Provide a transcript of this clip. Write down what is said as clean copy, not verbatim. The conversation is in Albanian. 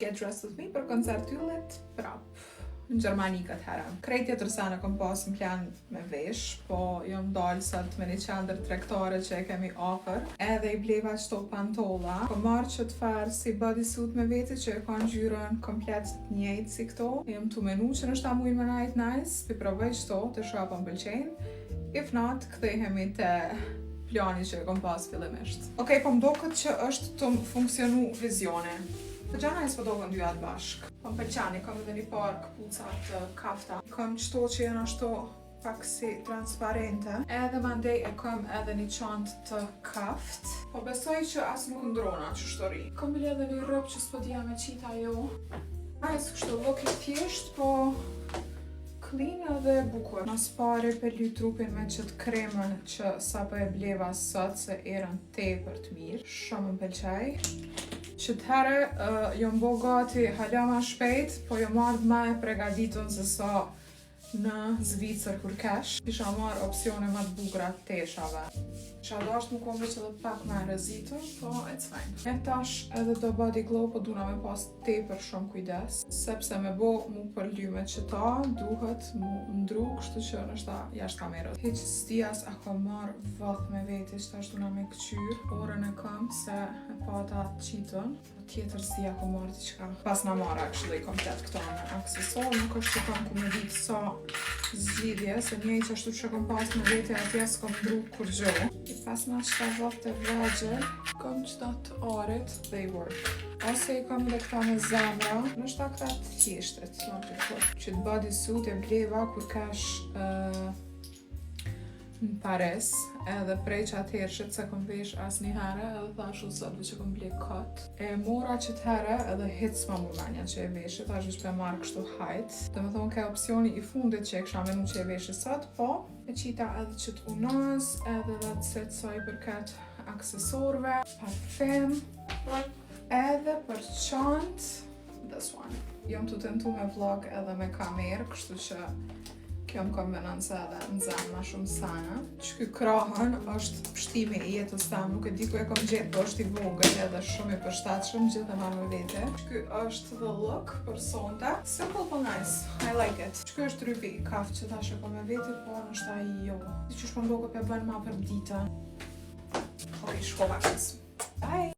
Get Dressed With Me për koncert yllit prap në Gjermani këtë herë. Krejt tjetër sene kom pas në plan me vesh, po jom dalë sot me një qendër tregtare që e kemi offer. Edhe i bleva qëto pantolla. Kom marrë që të farë si bodysuit me vete që e ka ngjyrën komplet njëjtë si këto. Jom tu menu që nështë ta mujnë me najt nice, pi provoj qëto të shkapa më pëlqejnë. If not, kthehemi te plani që e kom pas fillimisht. Okej, po mdokët që është të funksionu vizione. Të gjana e s'pëdokën dy atë bashk. Po më pëlqani, kom edhe një parë këpucat të kafta. Kom qëto që janë ashtu pak si transparente. Edhe mandej e kom edhe një çantë të kaft. Po besoj që as nuk ndrona që shtori. Kom bile edhe një rob që s'po dija me qita jo. Nice, kështu look i thjesht, po clean edhe bukur. Mas pari për ly trupin me qëtë kremën që sapo e bleva sot se erën tepër të mirë. Shumë më pëlqej. Qëtë herë jom bo gati hala ma shpejt, po jom marrë ma e pregaditun se sa në Zvicër kur kesh. Kisha marrë opcione ma të bugra të teshave. Kisha dasht më kom veç edhe pak ma rëzitur, po it's fine. E tash edhe do body glow, po duna me pas tepër shumë kujdes. Sepse me bo mu përly me qëta, duhet mu ndru, kështu që nështë jashtë kamerët. Heq stijas a kom marrë vëth me veti, që tash duna me këqyr. Orën e kam se e pata qitën. Tjetër si ja kom marrë diqka. Pas na marrë actually komplet këto në aksesor, nuk është që kam ku me ditë sa zgjidhje, se njej që ashtu që kom pas me vete atje s'kom ndru kur gjo. I pas na qëta vëth të vajgjel, kom qëta të arit, they work. Ose i kom dhe këta me zemra, nështë ta këta të thjeshtet, që të bodysuit e bleva kur kash në Paris, edhe prej që atërshit se kom vesh as një herë, edhe thash u sot që kom ble kot. E mora që të herë edhe hits ma murmanja që e veshit, thash që pe marrë kështu hajt. Dhe me thonë ka opcioni i fundit që e kësha menu që e veshit sot, po e qita edhe që të unaz, edhe dhe të set sa i përket aksesorve, parfem, edhe për qant, this one. Jom të tentu me vlog edhe me kamerë, kështu që kjo më kombinanca edhe në zemë ma shumë sana. Që ky krahën është pështimi i jetës tam, nuk e di ku e kom gjetë, po është i vogël edhe shumë i përshtatshëm gjithë e marrë me vete. Që ky është the look për sonte. Simple po nice, I like it. Që ky është rrypi i kaft që tash e kom me vete, po nështë ai jo. Si që shpëndoko pe bën ma për ditën. Okej, shko vakës. Bye!